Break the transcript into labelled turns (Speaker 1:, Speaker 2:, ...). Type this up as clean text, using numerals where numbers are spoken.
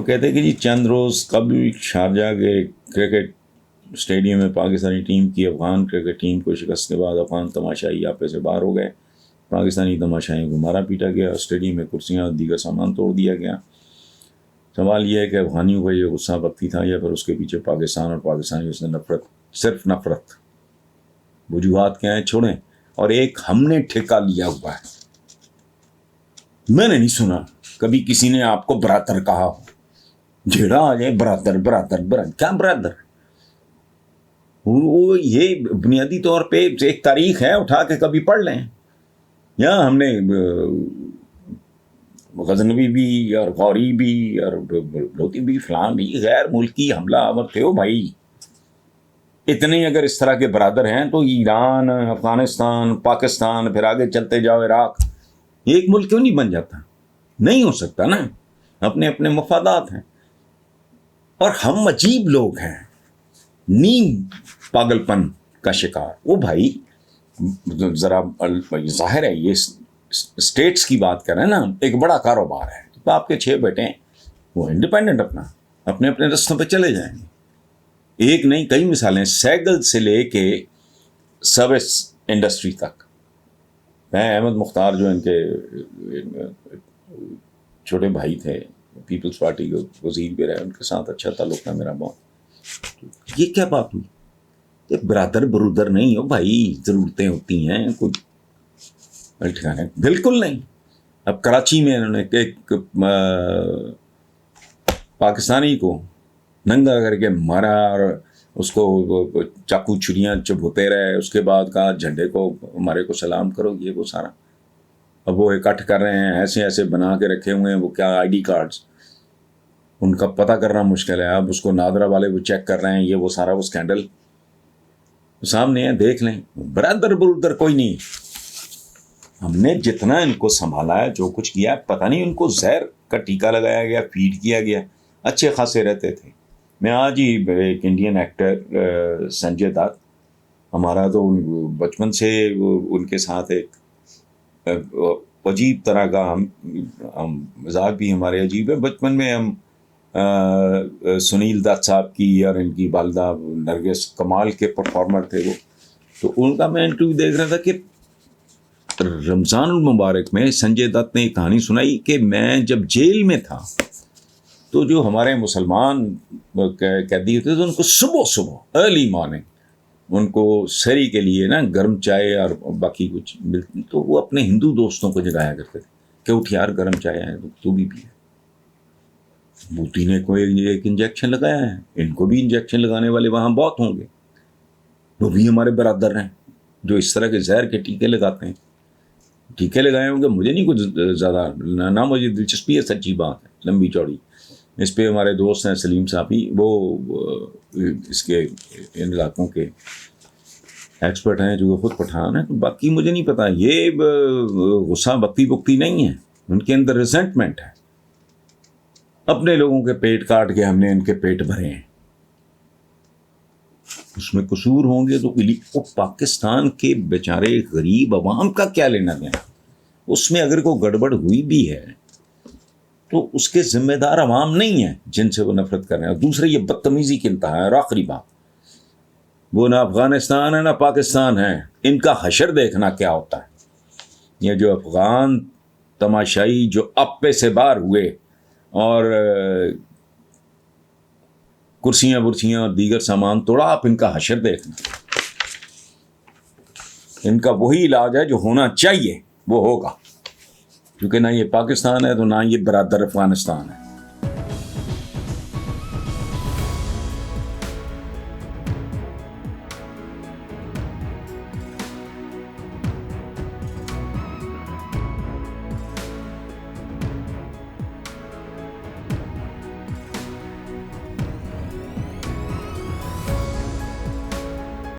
Speaker 1: कहते कि जी चंद रोज़ कभी शारजा के क्रिकेट स्टेडियम में पाकिस्तानी टीम की अफ़गान क्रिकेट टीम को शिकस्त के बाद अफ़गान तमाशाई आपे से बाहर हो गए। पाकिस्तानी तमाशाइयों को मारा पीटा गया, स्टेडियम में कुर्सियाँ और दीगर सामान तोड़ दिया गया। सवाल यह है कि अफ़गानियों का ये गुस्सा वक्ती था या फिर उसके पीछे पाकिस्तान और पाकिस्तानियों से नफरत, सिर्फ नफरत। वजूहात क्या हैं छोड़ें, और एक हमने ठेका लिया हुआ है। मैंने नहीं सुना कभी किसी ने आपको बरातर कहा हो। जेड़ा आ जाए बरातर बरातर बरातर, क्या बरातर? वो ये बुनियादी तौर पे एक तारीख है, उठा के कभी पढ़ लें। यहाँ हमने गजनवी भी और गौरी भी और लोती भी फलां भी गैर मुल्की हमला आवर थे। हो भाई, इतने अगर इस तरह के बरादर हैं तो ईरान, अफगानिस्तान, पाकिस्तान, फिर आगे चलते जाओ इराक, ये एक मुल्क क्यों नहीं बन जाता? नहीं हो सकता ना, अपने अपने मफादात हैं। और हम अजीब लोग हैं, नीम पागलपन का शिकार। वो भाई ज़रा जाहिर है ये स्टेट्स की बात कर रहे हैं ना, एक बड़ा कारोबार है। तो आपके 6 बेटे हैं, वो इंडिपेंडेंट अपने अपने रास्तों पे चले जाएंगे। एक नहीं कई मिसालें, सैगल से लेके सर्विस इंडस्ट्री तक। मैं अहमद मुख्तार जो इनके छोटे भाई थे, पीपल्स पार्टी के वजीर भी रहे, उनके साथ अच्छा ताल्लुक था मेरा बहुत। ये क्या बात हुई? ये बरादर बरूदर नहीं हो भाई, ज़रूरतें होती हैं कोई ठिकाने, बिल्कुल नहीं। अब कराची में इन्होंने एक पाकिस्तानी को नंगा करके मारा और उसको चाकू छुरियाँ चुभोते रहे। उसके बाद कहा झंडे को हमारे को सलाम करो, ये वो सारा। अब वो इकट्ठ कर रहे हैं, ऐसे ऐसे बना के रखे हुए हैं वो क्या आईडी कार्ड्स, उनका पता करना मुश्किल है। अब उसको नादरा वाले वो चेक कर रहे हैं, ये वो सारा वो स्कैंडल सामने है, देख लें। बरादर बरूदर कोई नहीं। हमने जितना इनको संभाला है, जो कुछ किया है, पता नहीं उनको जहर का टीका लगाया गया, फीड किया गया, अच्छे खासे रहते थे। मैं आज ही एक इंडियन एक्टर संजय दत्त, हमारा तो बचपन से उनके साथ एक अजीब तरह का हम मजाक भी हमारे अजीब है। बचपन में हम सुनील दत्त साहब की और इनकी वालदा नरगिस कमाल के परफॉर्मर थे वो। तो उनका मैं इंटरव्यू देख रहा था कि रमज़ान मुबारक में संजय दत्त ने एक कहानी सुनाई कि मैं जब जेल में था तो जो हमारे मुसलमान कैदी होते थे, तो उनको सुबह सुबह अर्ली मॉर्निंग उनको सहरी के लिए ना गर्म चाय और बाकी कुछ मिलती, तो वो अपने हिंदू दोस्तों को जगाया करते थे कि उठ यार गर्म चाय है तो तू भी पिए। बूटी ने कोई एक इंजेक्शन लगाया है, इनको भी इंजेक्शन लगाने वाले वहाँ बहुत होंगे, वो भी हमारे बरादर हैं जो इस तरह के जहर के टीके लगाते हैं। टीके लगाए होंगे, मुझे नहीं कुछ ज़्यादा ना मुझे दिलचस्पी है, सच्ची बात है लंबी चौड़ी। इस पे हमारे दोस्त हैं सलीम साहबी, वो इसके इन इलाकों के एक्सपर्ट हैं, जो खुद पठान हैं। तो बाकी मुझे नहीं पता। ये गुस्सा बक्ती बुक्ती नहीं है, उनके अंदर रिजेंटमेंट है। अपने लोगों के पेट काट के हमने इनके पेट भरे हैं, उसमें कसूर होंगे तो वो पाकिस्तान के बेचारे गरीब अवाम का क्या लेना देना? उसमें अगर कोई गड़बड़ हुई भी है तो उसके जिम्मेदार अवाम नहीं है जिनसे वो नफरत कर रहे हैं। और दूसरे ये बदतमीजी की इंतहा है। और आखिरी बात, वो ना अफगानिस्तान है ना पाकिस्तान है, इनका हशर देखना क्या होता है। ये जो अफगान तमाशाई जो अप्पे से बाहर हुए और कुर्सियां बुर्सियां और दीगर सामान तोड़ा, आप इनका हशर देखना। इनका वही इलाज है जो होना चाहिए, वो होगा। क्योंकि ना ये पाकिस्तान है तो ना ये बरादर अफगानिस्तान है।